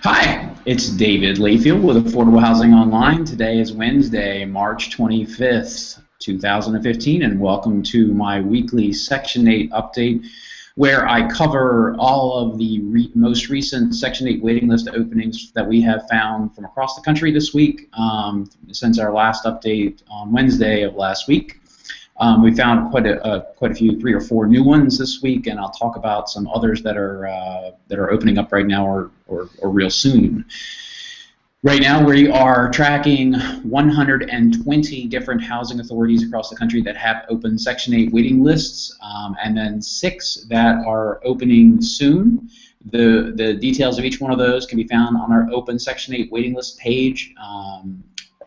Hi, it's David Layfield with Affordable Housing Online. Today is Wednesday, March 25th, 2015, and welcome to my weekly Section 8 update where I cover all of the most recent Section 8 waiting list openings that we have found from across the country this week since our last update on Wednesday of last week. We found quite a few, 3 or 4 new ones this week, and I'll talk about some others that are opening up right now or real soon. Right now, we are tracking 120 different housing authorities across the country that have open Section 8 waiting lists, and then 6 that are opening soon. The details of each one of those can be found on our open Section 8 waiting list page.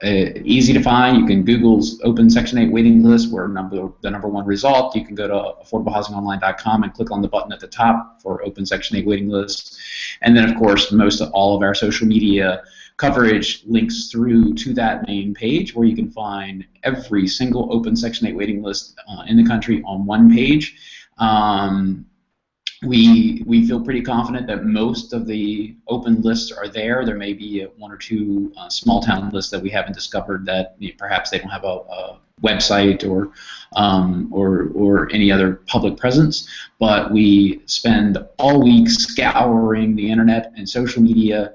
Easy to find. You can Google open Section 8 waiting list. We're the number one result. You can go to affordablehousingonline.com and click on the button at the top for open Section 8 waiting list. And then, of course, most of all of our social media coverage links through to that main page where you can find every single open Section 8 waiting list in the country on one page. We feel pretty confident that most of the open lists are there. There may be 1 or 2 small town lists that we haven't discovered that perhaps they don't have a website or any other public presence. But we spend all week scouring the internet and social media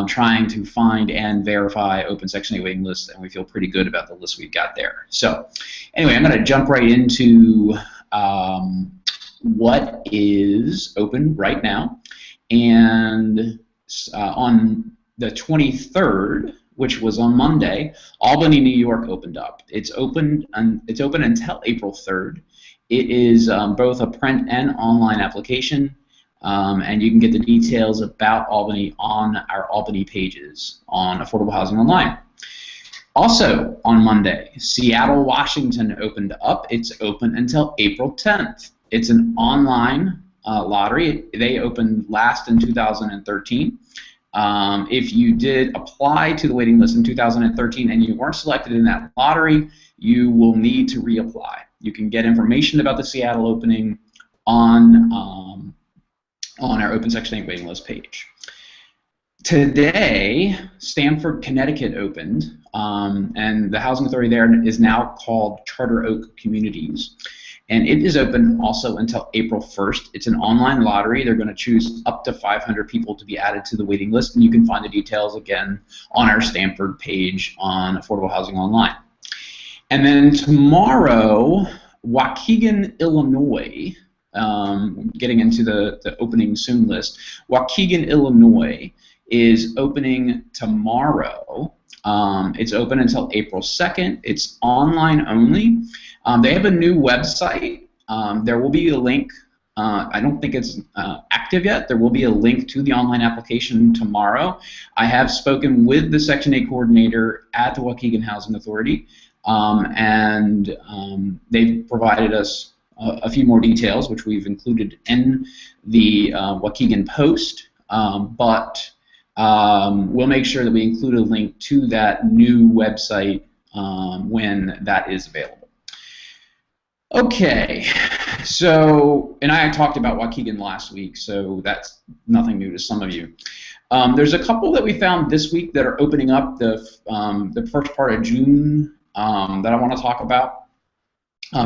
trying to find and verify open Section 8 waiting lists, and we feel pretty good about the list we've got there. So anyway, I'm going to jump right into what is open right now. And on the 23rd, which was on Monday, Albany, New York opened up. It's open until April 3rd. It is both a print and online application, and you can get the details about Albany on our Albany pages on Affordable Housing Online. Also on Monday, Seattle, Washington opened up. It's open until April 10th. It's an online lottery. They opened last in 2013. If you did apply to the waiting list in 2013 and you weren't selected in that lottery, you will need to reapply. You can get information about the Seattle opening on our Open Section 8 waiting list page. Today, Stamford, Connecticut opened, and the housing authority there is now called Charter Oak Communities. And it is open also until April 1st. It's an online lottery. They're going to choose up to 500 people to be added to the waiting list, and you can find the details again on our Stamford page on Affordable Housing Online. And then tomorrow, Waukegan, Illinois, getting into the opening soon list, Waukegan, Illinois is opening tomorrow. It's open until April 2nd. It's online only. They have a new website. There will be a link. I don't think it's active yet. There will be a link to the online application tomorrow. I have spoken with the Section 8 coordinator at the Waukegan Housing Authority, and they've provided us a few more details, which we've included in the Waukegan Post, but we'll make sure that we include a link to that new website when that is available. Okay, so, and I talked about Waukegan last week, so that's nothing new to some of you. There's a couple that we found this week that are opening up the first part of June that I want to talk about.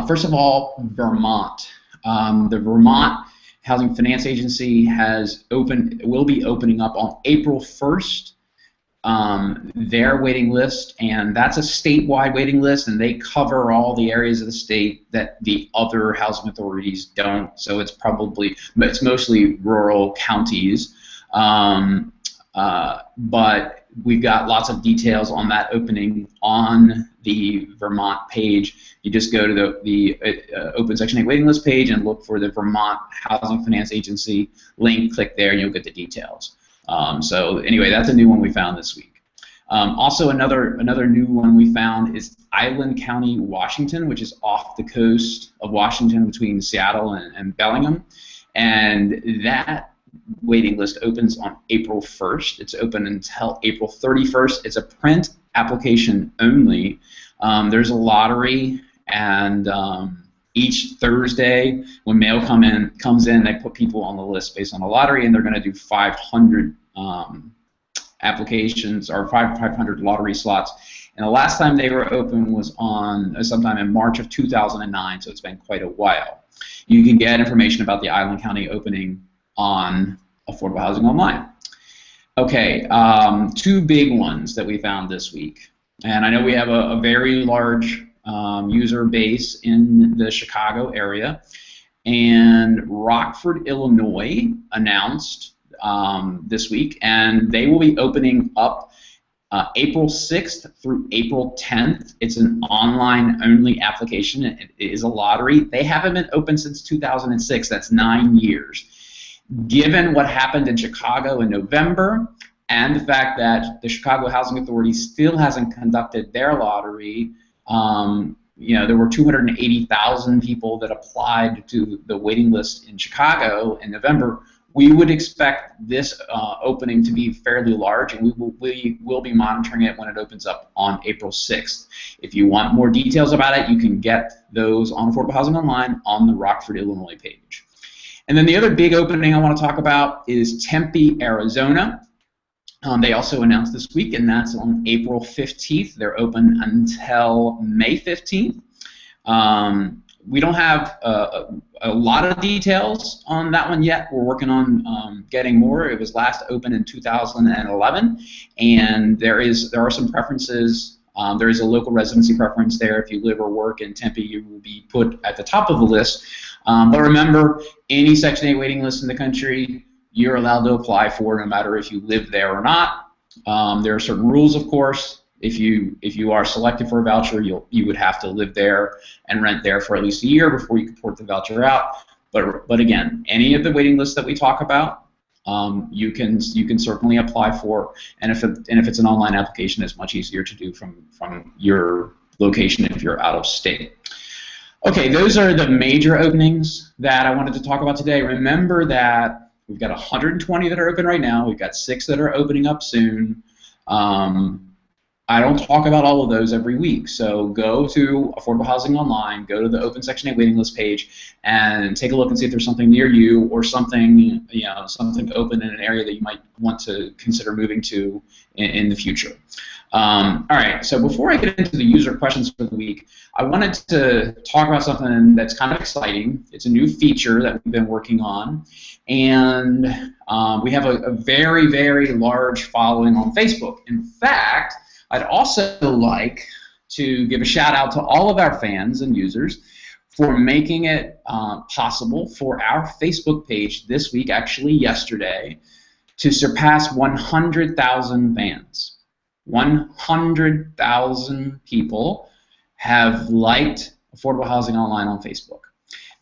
First of all, Vermont. The Vermont Housing Finance Agency will be opening up on April 1st. Their waiting list, and that's a statewide waiting list, and they cover all the areas of the state that the other housing authorities don't. So it's mostly rural counties, but we've got lots of details on that opening on the Vermont page. You just go to the Open Section 8 waiting list page and look for the Vermont Housing Finance Agency link. Click there, and you'll get the details. So anyway, that's a new one we found this week. Also, another new one we found is Island County, Washington, which is off the coast of Washington between Seattle and Bellingham. And that waiting list opens on April 1st. It's open until April 31st. It's a print application only. There's a lottery, and each Thursday when mail comes in, they put people on the list based on the lottery, and they're going to do 500 applications or 500 lottery slots. And the last time they were open was on sometime in March of 2009, so it's been quite a while. You can get information about the Island County opening on Affordable Housing Online. Okay, two big ones that we found this week. And I know we have a very large user base in the Chicago area. And Rockford, Illinois announced this week, and they will be opening up April 6th through April 10th. It's an online-only application. It is a lottery. They haven't been open since 2006. That's 9 years. Given what happened in Chicago in November and the fact that the Chicago Housing Authority still hasn't conducted their lottery, there were 280,000 people that applied to the waiting list in Chicago in November. We would expect this opening to be fairly large, and we will be monitoring it when it opens up on April 6th. If you want more details about it, you can get those on Affordable Housing Online on the Rockford, Illinois page. And then the other big opening I want to talk about is Tempe, Arizona. They also announced this week, and that's on April 15th. They're open until May 15th. We don't have a lot of details on that one yet. We're working on getting more. It was last open in 2011, and there are some preferences. There is a local residency preference there. If you live or work in Tempe, you will be put at the top of the list. But remember, any Section 8 waiting list in the country, you're allowed to apply for, no matter if you live there or not. There are certain rules, of course. If you are selected for a voucher, you would have to live there and rent there for at least a year before you can port the voucher out. But again, any of the waiting lists that we talk about, you can certainly apply for. And if it's an online application, it's much easier to do from your location if you're out of state. Okay, those are the major openings that I wanted to talk about today. Remember that we've got 120 that are open right now. We've got 6 that are opening up soon. I don't talk about all of those every week, so go to Affordable Housing Online, go to the Open Section 8 waiting list page, and take a look and see if there's something near you or something open in an area that you might want to consider moving to in the future. All right, so before I get into the user questions for the week, I wanted to talk about something that's kind of exciting. It's a new feature that we've been working on, and we have a very, very large following on Facebook. In fact, I'd also like to give a shout out to all of our fans and users for making it possible for our Facebook page this week, actually yesterday, to surpass 100,000 fans. 100,000 people have liked Affordable Housing Online on Facebook,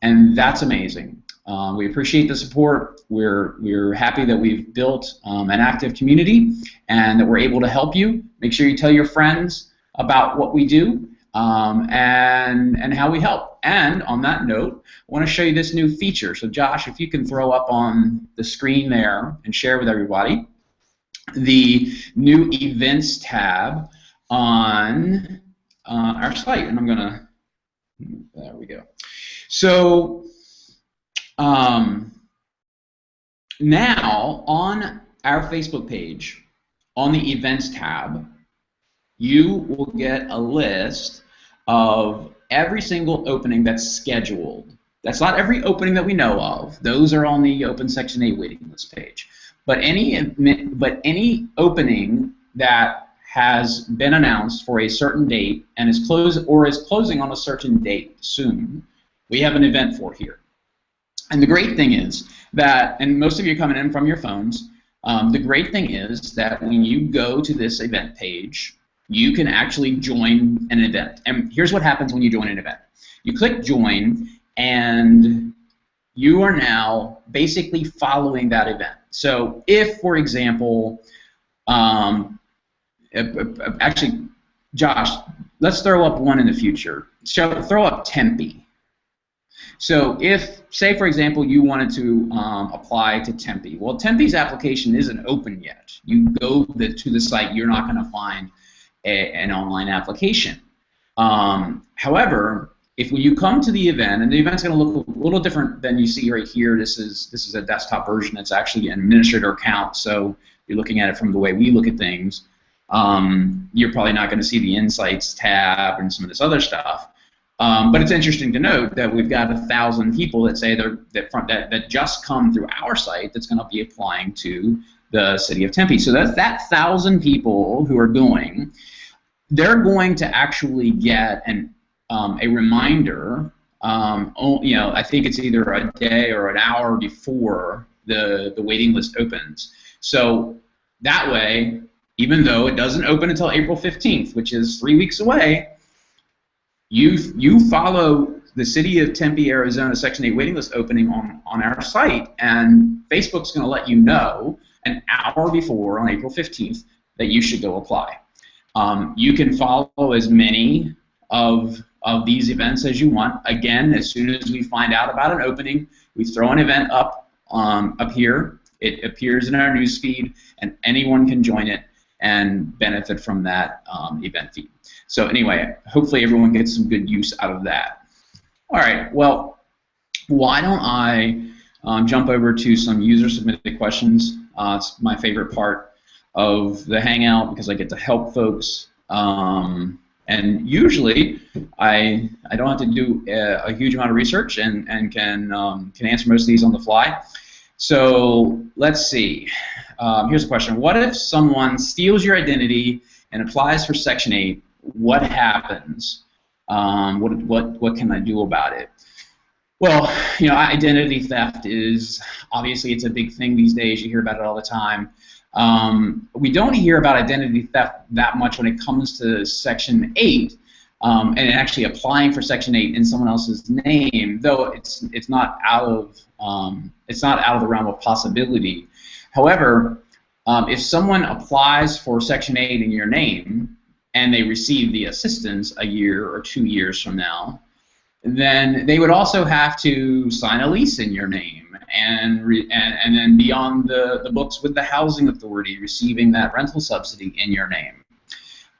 and that's amazing. We appreciate the support. We're happy that we've built an active community and that we're able to help you. Make sure you tell your friends about what we do and how we help. And on that note, I want to show you this new feature. So Josh, if you can throw up on the screen there and share with everybody the new events tab on our site. And I'm going to, there we go. So now on our Facebook page, on the events tab, you will get a list of every single opening that's scheduled. That's not every opening that we know of. Those are on the Open Section 8 waiting list page. But any opening that has been announced for a certain date and is closing on a certain date soon, we have an event for here. And the great thing is that, and most of you are coming in from your phones, the great thing is that when you go to this event page, you can actually join an event. And here's what happens when you join an event. You click join, and you are now basically following that event. So if, for example, actually, Josh, let's throw up one in the future. Throw up Tempe. So if, say, for example, you wanted to apply to Tempe. Well, Tempe's application isn't open yet. You go to the site, you're not going to find an online application. However, if when you come to the event, and the event's going to look a little different than you see right here. This is a desktop version. It's actually an administrator account, so you're looking at it from the way we look at things. You're probably not going to see the Insights tab and some of this other stuff. But it's interesting to note that we've got 1,000 people that say that just come through our site that's going to be applying to the city of Tempe. So that's that 1,000 people who are going. They're going to actually get a reminder. I think it's either a day or an hour before the waiting list opens. So that way, even though it doesn't open until April 15th, which is 3 weeks away, you follow the City of Tempe, Arizona Section 8 waiting list opening on our site, and Facebook's going to let you know an hour before, on April 15th, that you should go apply. You can follow as many of these events as you want. Again, as soon as we find out about an opening, we throw an event up here. It appears in our news feed, and anyone can join it and benefit from that event feed. So anyway, hopefully everyone gets some good use out of that. All right, well, why don't I jump over to some user-submitted questions. It's my favorite part of the Hangout because I get to help folks. And usually, I don't have to do a huge amount of research and can answer most of these on the fly. So let's see. Here's a question. What if someone steals your identity and applies for Section 8? What happens? What can I do about it? Well, identity theft is obviously it's a big thing these days. You hear about it all the time. We don't hear about identity theft that much when it comes to Section 8 and actually applying for Section 8 in someone else's name, though it's not out of the realm of possibility. However, if someone applies for Section 8 in your name and they receive the assistance a year or 2 years from now, then they would also have to sign a lease in your name and then be on the books with the housing authority receiving that rental subsidy in your name.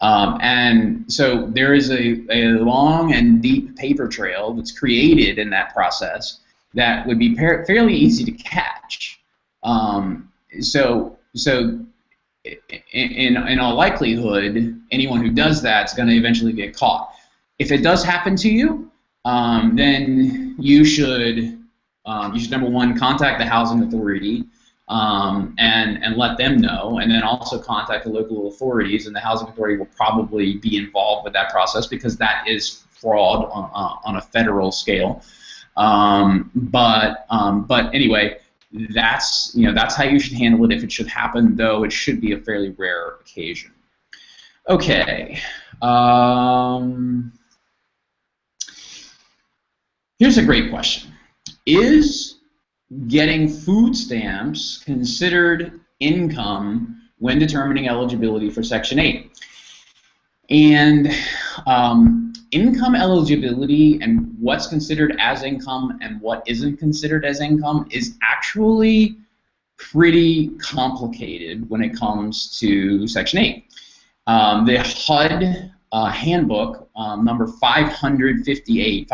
And so there is a long and deep paper trail that's created in that process that would be fairly easy to catch. So in all likelihood, anyone who does that is going to eventually get caught. If it does happen to you, then you should number one, contact the housing authority and let them know, and then also contact the local authorities, and the housing authority will probably be involved with that process because that is fraud on a federal scale. But anyway, that's how you should handle it if it should happen, though it should be a fairly rare occasion. Okay. Here's a great question. Is getting food stamps considered income when determining eligibility for Section 8? And income eligibility and what's considered as income and what isn't considered as income is actually pretty complicated when it comes to Section 8. The HUD handbook number 558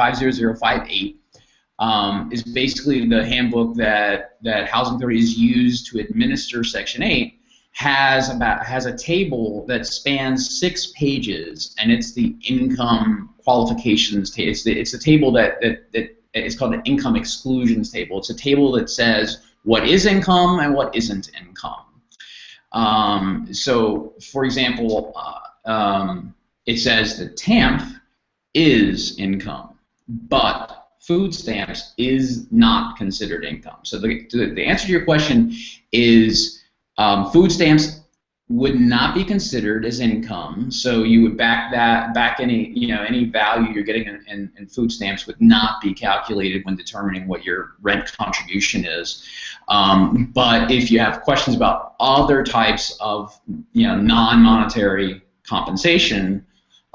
is basically the handbook that housing authorities use to administer Section 8. Has a table that spans 6 pages, and it's the income qualifications table. It's a table that it's called an income exclusions table. It's a table that says what is income and what isn't income. So, for example, it says that TAMP is income, but food stamps is not considered income. So the answer to your question is food stamps would not be considered as income. So you would back any value you're getting in food stamps would not be calculated when determining what your rent contribution is. But if you have questions about other types of non-monetary compensation,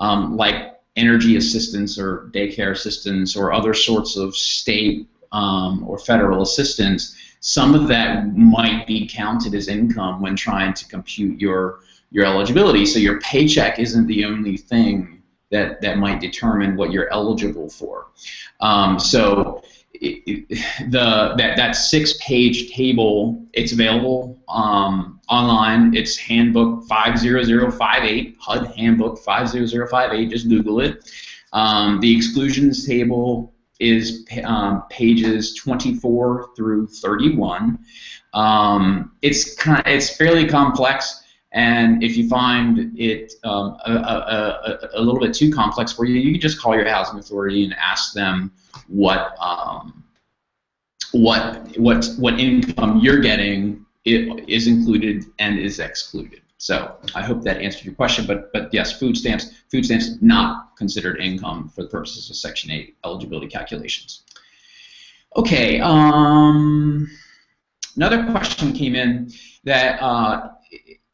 like energy assistance or daycare assistance or other sorts of state or federal assistance, some of that might be counted as income when trying to compute your eligibility. So your paycheck isn't the only thing that might determine what you're eligible for. So that 6-page table, it's available online. It's Handbook 50058, HUD Handbook 50058. Just Google it. The exclusions table is pages 24 through 31. It's fairly complex, and if you find it a little bit too complex for you, you can just call your housing authority and ask them what income you're getting is included and is excluded. So I hope that answered your question. But yes, food stamps not considered income for the purposes of Section 8 eligibility calculations. Okay. Another question came in that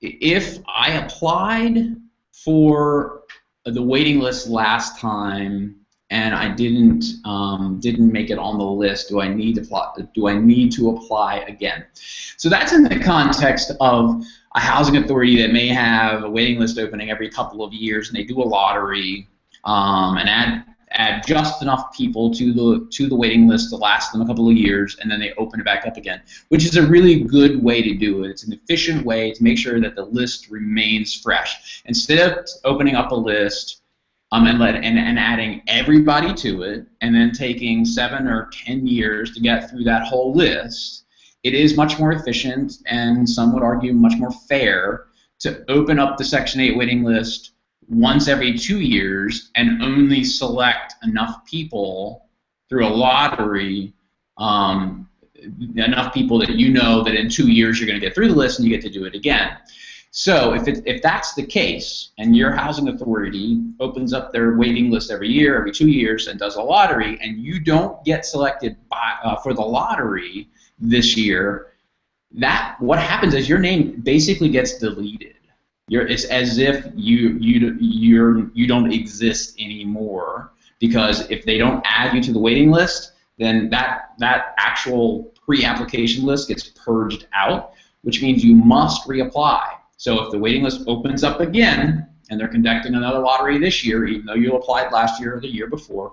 if I applied for the waiting list last time and I didn't make it on the list, do I need to apply again? So that's in the context of a housing authority that may have a waiting list opening every couple of years, and they do a lottery and add just enough people to the waiting list to last them a couple of years, and then they open it back up again, which is a really good way to do it. It's an efficient way to make sure that the list remains fresh. Instead of opening up a list and adding everybody to it, and then taking 7 or 10 years to get through that whole list, it is much more efficient, and some would argue much more fair, to open up the Section 8 waiting list once every 2 years and only select enough people through a lottery, enough people that you know that in 2 years you're going to get through the list and you get to do it again. So if that's the case, and your housing authority opens up their waiting list every year, every 2 years, and does a lottery, and you don't get selected for the lottery this year, what happens is your name basically gets deleted. It's as if you don't exist anymore, because if they don't add you to the waiting list, then that actual pre-application list gets purged out, which means you must reapply. So if the waiting list opens up again, and they're conducting another lottery this year, even though you applied last year or the year before,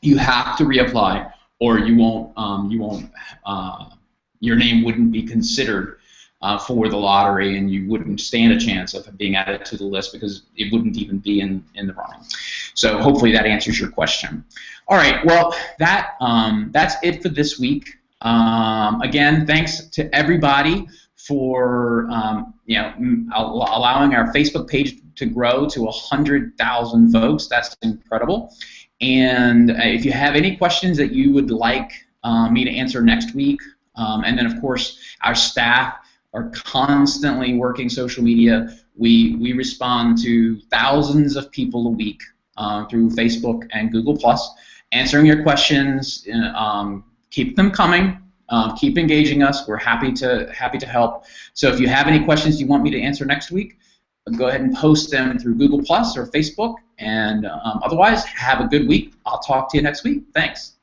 you have to reapply, or your name wouldn't be considered for the lottery, and you wouldn't stand a chance of being added to the list because it wouldn't even be in the running. So hopefully that answers your question. All right, well, that's it for this week. Again, thanks to everybody for allowing our Facebook page to grow to 100,000 folks. That's incredible. And if you have any questions that you would like me to answer next week, and then of course our staff are constantly working social media. We respond to thousands of people a week through Facebook and Google+, answering your questions. Keep them coming. Keep engaging us. We're happy to help. So if you have any questions you want me to answer next week, go ahead and post them through Google+ or Facebook. And otherwise, have a good week. I'll talk to you next week. Thanks.